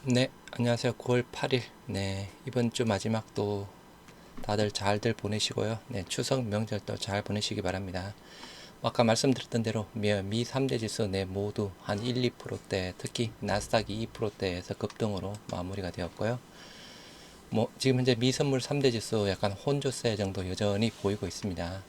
네, 안녕하세요. 9월 8일. 네, 이번 주 마지막도 다들 잘들 보내시고요. 네, 추석 명절도 잘 보내시기 바랍니다. 아까 말씀드렸던 대로 미 3대 지수 네 모두 한 1, 2%대, 특히 나스닥이 2%대에서 급등으로 마무리가 되었고요. 지금 현재 미선물 3대 지수 약간 혼조세 정도 여전히 보이고 있습니다.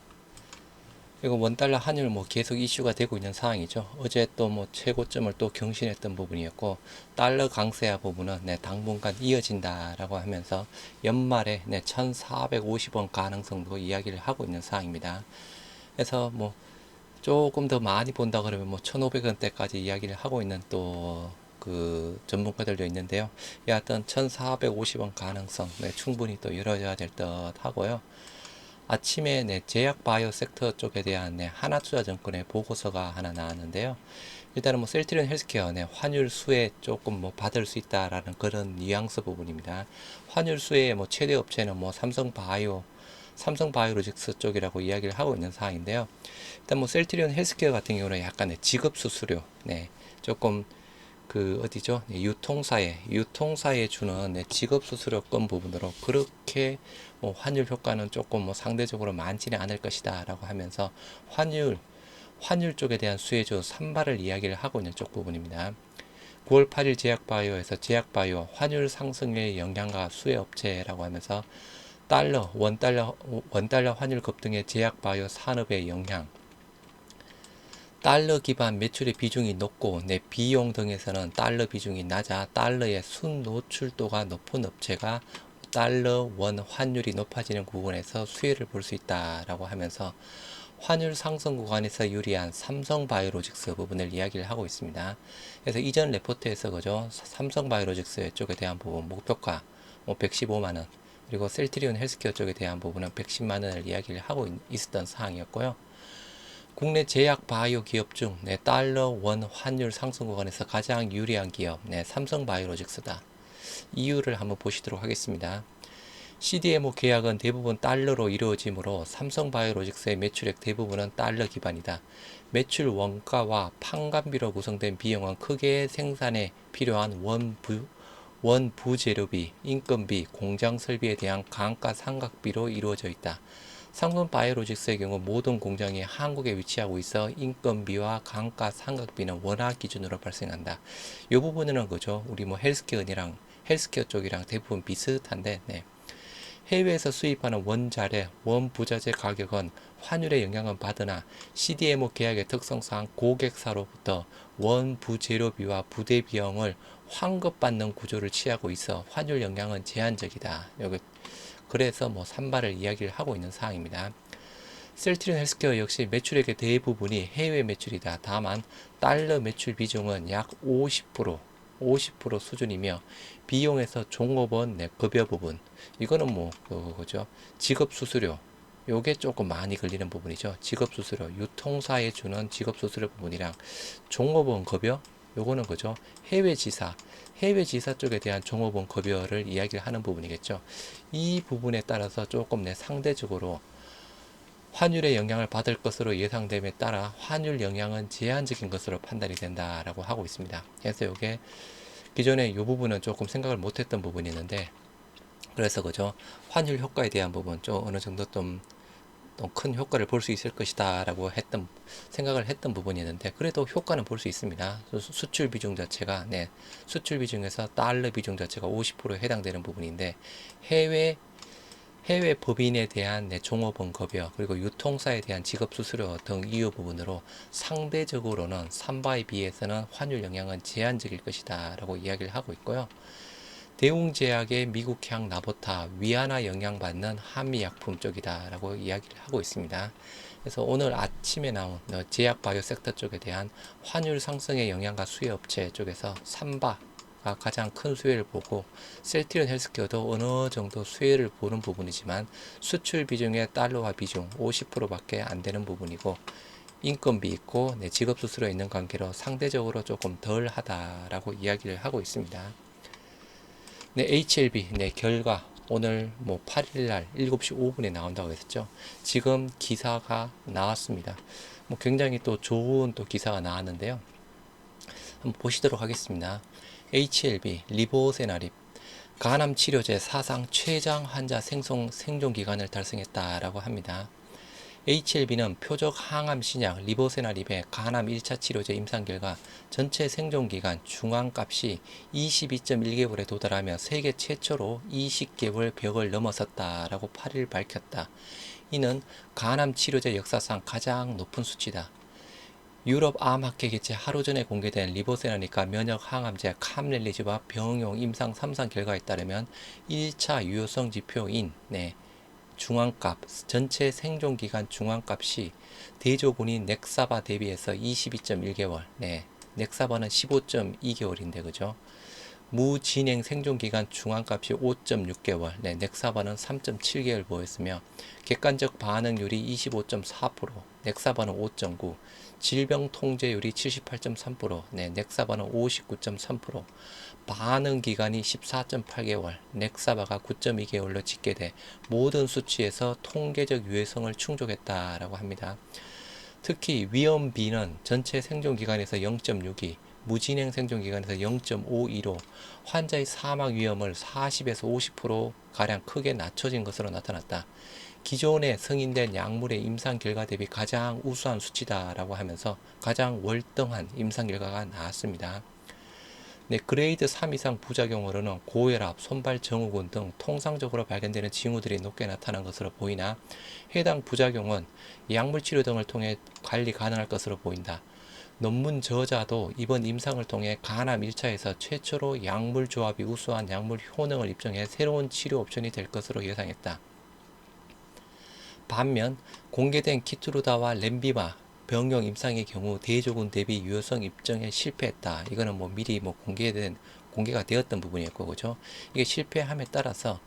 그리고 원달러 환율 계속 이슈가 되고 있는 상황이죠. 어제 또 최고점을 또 경신했던 부분이었고, 달러 강세야 부분은 당분간 이어진다라고 하면서 연말에 1,450원 가능성도 이야기를 하고 있는 상황입니다. 그래서 조금 더 많이 본다 그러면 1,500원대까지 이야기를 하고 있는 또 그 전문가들도 있는데요. 여하튼 1,450원 가능성 충분히 또 열어져야 될 듯 하고요. 아침에 제약 바이오 섹터 쪽에 대한 하나투자증권의 보고서가 하나 나왔는데요. 일단은 셀트리온 헬스케어 환율 수혜 조금 받을 수 있다라는 그런 뉘앙스 부분입니다. 환율 수혜 최대 업체는 삼성 바이오로직스 쪽이라고 이야기를 하고 있는 상황인데요. 일단 셀트리온 헬스케어 같은 경우는 약간의 지급 수수료 조금 그 어디죠? 유통사에 주는 지급 수수료권 부분으로 그렇게 환율 효과는 조금 상대적으로 많지는 않을 것이다라고 하면서 환율 환율 쪽에 대한 수혜주 산발을 이야기를 하고 있는 쪽 부분입니다. 9월 8일 제약바이오에서 제약바이오 환율 상승의 영향과 수혜 업체라고 하면서 원달러 환율 급등의 제약바이오 산업의 영향, 달러 기반 매출의 비중이 높고 내 비용 등에서는 달러 비중이 낮아 달러의 순노출도가 높은 업체가 달러 원 환율이 높아지는 부분에서 수혜를 볼 수 있다라고 하면서 환율 상승 구간에서 유리한 삼성바이오로직스 부분을 이야기를 하고 있습니다. 그래서 이전 레포트에서 그죠, 삼성바이오로직스 쪽에 대한 부분 목표가 115만 원, 그리고 셀트리온 헬스케어 쪽에 대한 부분은 110만 원을 이야기를 하고 있었던 사항이었고요. 국내 제약 바이오 기업 중 달러 원 환율 상승 구간에서 가장 유리한 기업 삼성바이오로직스다. 이유를 한번 보시도록 하겠습니다. CDMO 계약은 대부분 달러로 이루어지므로 삼성바이오로직스의 매출액 대부분은 달러 기반이다. 매출 원가와 판관비로 구성된 비용은 크게 생산에 필요한 원부재료비, 인건비, 공장 설비에 대한 감가상각비로 이루어져 있다. 삼성바이오로직스의 경우 모든 공장이 한국에 위치하고 있어 인건비와 감가상각비는 원화 기준으로 발생한다. 이 부분은 그죠? 우리 헬스케어 쪽이랑 대부분 비슷한데, 해외에서 수입하는 원자재, 원부자재 가격은 환율의 영향은 받으나 CDMO 계약의 특성상 고객사로부터 원부재료비와 부대 비용을 환급받는 구조를 취하고 있어 환율 영향은 제한적이다. 여기 그래서 산발을 이야기를 하고 있는 사항입니다. 셀트리온 헬스케어 역시 매출액의 대부분이 해외 매출이다. 다만 달러 매출 비중은 약 50% 수준이며 비용에서 종업원 급여 부분 이거는 그거죠. 지급 수수료 요게 조금 많이 걸리는 부분이죠. 지급 수수료 유통사에 주는 지급 수수료 부분이랑 종업원 급여 요거는 그죠. 해외 지사 쪽에 대한 종업원 급여를 이야기를 하는 부분이겠죠. 이 부분에 따라서 조금 상대적으로 환율의 영향을 받을 것으로 예상됨에 따라 환율 영향은 제한적인 것으로 판단이 된다라고 하고 있습니다. 그래서 이게 기존에 이 부분은 조금 생각을 못했던 부분이 있는데, 그래서 그죠, 환율 효과에 대한 부분 좀 어느 정도 좀 큰 효과를 볼 수 있을 것이다라고 생각을 했던 부분이 있는데, 그래도 효과는 볼 수 있습니다. 수출 비중 자체가 수출 비중에서 달러 비중 자체가 50%에 해당되는 부분인데, 해외 해외 법인에 대한 종업원 급여 그리고 유통사에 대한 지급 수수료 등 이유 부분으로 상대적으로는 삼바에 비해서는 환율 영향은 제한적일 것이다 라고 이야기를 하고 있고요. 대웅제약의 미국향 나보타 위안화 영향받는 한미약품 쪽이다 라고 이야기를 하고 있습니다. 그래서 오늘 아침에 나온 제약 바이오 섹터 쪽에 대한 환율 상승의 영향과 수혜 업체 쪽에서 삼바 가장 큰 수혜를 보고 셀트리온 헬스케어도 어느 정도 수혜를 보는 부분이지만 수출 비중의 달러화 비중 50%밖에 안 되는 부분이고 인건비 있고 직업 수수료 있는 관계로 상대적으로 조금 덜 하다라고 이야기를 하고 있습니다. HLB 결과 오늘 8일날 7시 5분에 나온다고 했었죠. 지금 기사가 나왔습니다. 굉장히 또 좋은 또 기사가 나왔는데요. 한번 보시도록 하겠습니다. HLB, 리보세나립, 간암 치료제 사상 최장 환자 생존 기간을 달성했다라고 합니다. HLB는 표적 항암 신약 리보세나립의 간암 1차 치료제 임상 결과 전체 생존 기간 중앙값이 22.1개월에 도달하며 세계 최초로 20개월 벽을 넘어섰다라고 8일 밝혔다. 이는 간암 치료제 역사상 가장 높은 수치다. 유럽 암학회 개최 하루 전에 공개된 리보세나립과 면역 항암제 캄렐리즈와 병용 임상 3상 결과에 따르면 1차 유효성 지표인 중앙값, 전체 생존기간 중앙값이 대조군인 넥사바 대비해서 22.1개월, 넥사바는 15.2개월인데, 그죠? 무진행 생존기간 중앙값이 5.6개월, 넥사바는 3.7개월 보였으며, 객관적 반응률이 25.4%, 넥사바는 5.9, 질병 통제율이 78.3%, 넥사바는 59.3%, 반응 기간이 14.8개월, 넥사바가 9.2개월로 집계돼 모든 수치에서 통계적 유효성을 충족했다라고 합니다. 특히 위험 B는 전체 생존 기간에서 0.62, 무진행 생존 기간에서 0.52로 환자의 사망 위험을 40에서 50% 가량 크게 낮춰진 것으로 나타났다. 기존에 승인된 약물의 임상 결과 대비 가장 우수한 수치다라고 하면서 가장 월등한 임상 결과가 나왔습니다. 그레이드 3 이상 부작용으로는 고혈압, 손발 증후군 등 통상적으로 발견되는 징후들이 높게 나타난 것으로 보이나 해당 부작용은 약물 치료 등을 통해 관리 가능할 것으로 보인다. 논문 저자도 이번 임상을 통해 간암 1차에서 최초로 약물 조합이 우수한 약물 효능을 입증해 새로운 치료 옵션이 될 것으로 예상했다. 반면 공개된 키트루다와 렘비마 병용 임상의 경우 대조군 대비 유효성 입증에 실패했다. 이거는 미리 공개가 되었던 부분이었고, 그죠? 이게 실패함에 따라서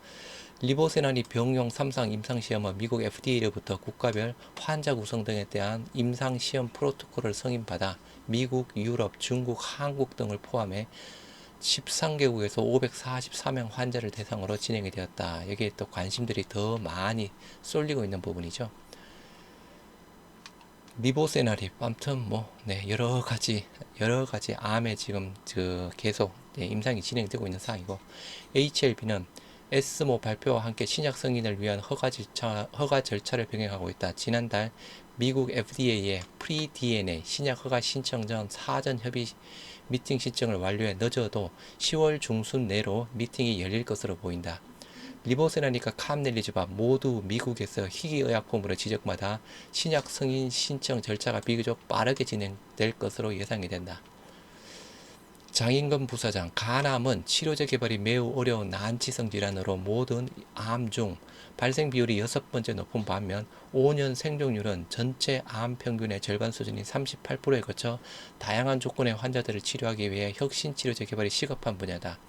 리보세나립 병용 3상 임상시험은 미국 FDA로부터 국가별 환자 구성 등에 대한 임상시험 프로토콜을 승인받아 미국, 유럽, 중국, 한국 등을 포함해 13개국에서 544명 환자를 대상으로 진행이 되었다. 여기에 또 관심들이 더 많이 쏠리고 있는 부분이죠. 리보세나립, 아무튼 여러 가지 암에 지금 계속 임상이 진행되고 있는 사항이고, HLB는 에스모 발표와 함께 신약 승인을 위한 허가 절차를 병행하고 있다. 지난달 미국 FDA의 프리-DNA 신약 허가 신청 전 사전 협의 미팅 신청을 완료해 늦어도 10월 중순 내로 미팅이 열릴 것으로 보인다. 리보세나립과 캄렐리즈바 모두 미국에서 희귀의약품으로 지적받아 신약 승인 신청 절차가 비교적 빠르게 진행될 것으로 예상이 된다. 장인근 부사장, 간암은 치료제 개발이 매우 어려운 난치성 질환으로 모든 암 중 발생 비율이 6번째 높은 반면 5년 생존율은 전체 암 평균의 절반 수준인 38%에 거쳐 다양한 조건의 환자들을 치료하기 위해 혁신 치료제 개발이 시급한 분야다.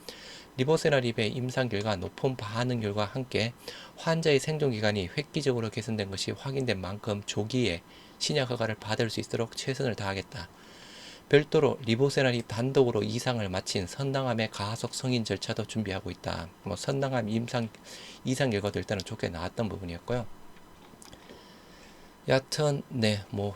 리보세나립의 임상 결과 높은 반응률과 함께 환자의 생존 기간이 획기적으로 개선된 것이 확인된 만큼 조기에 신약 허가를 받을 수 있도록 최선을 다하겠다. 별도로 리보세나립 단독으로 이상을 마친 선당암의 가속 승인 절차도 준비하고 있다. 선당암 이상 결과도 일단은 좋게 나왔던 부분이었고요. 여하튼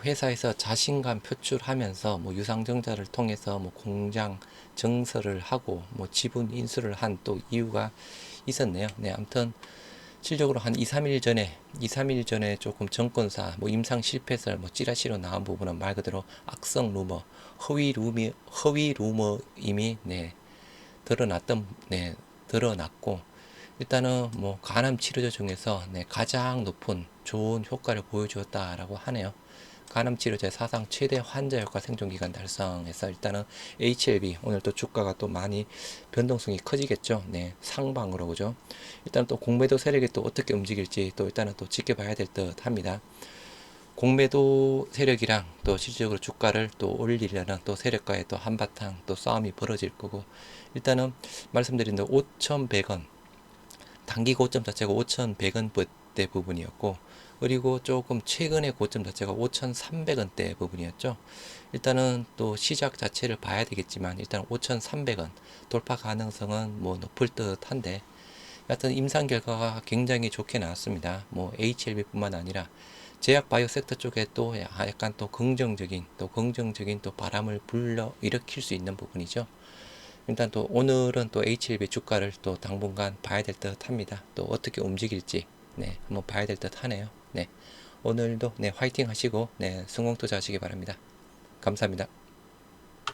회사에서 자신감 표출하면서 유상증자를 통해서 공장 증설을 하고 지분 인수를 한 또 이유가 있었네요. 아무튼 실적으로 한 2, 3일 전에 조금 정권사 임상 실패설 찌라시로 나온 부분은 말 그대로 악성 루머, 허위 루머 이미 드러났고, 일단은 간암 치료제 중에서 가장 높은 좋은 효과를 보여주었다라고 하네요. 간암 치료제 사상 최대 환자 효과 생존 기간 달성해서 일단은 HLB 오늘 또 주가가 또 많이 변동성이 커지겠죠. 상방으로, 그죠? 일단 또 공매도 세력이 또 어떻게 움직일지 또 일단은 또 지켜봐야 될 듯 합니다. 공매도 세력이랑 또 실질적으로 주가를 또 올리려는 또 세력과의 또 한바탕 또 싸움이 벌어질 거고, 일단은 말씀드린 대로 5,100원 단기 고점 자체가 5,100원대 부분이었고, 그리고 조금 최근의 고점 자체가 5,300원대 부분이었죠. 일단은 또 시작 자체를 봐야 되겠지만 일단 5,300원 돌파 가능성은 높을 듯한데, 여하튼 임상 결과가 굉장히 좋게 나왔습니다. HLB뿐만 아니라 제약 바이오 섹터 쪽에 또 약간 또 긍정적인 또 바람을 일으킬 수 있는 부분이죠. 일단 또 오늘은 또 H1B 주가를 또 당분간 봐야 될 듯 합니다. 또 어떻게 움직일지 네, 한번 봐야 될 듯 하네요. 네, 오늘도 네, 화이팅 하시고 네, 성공 투자하시기 바랍니다. 감사합니다.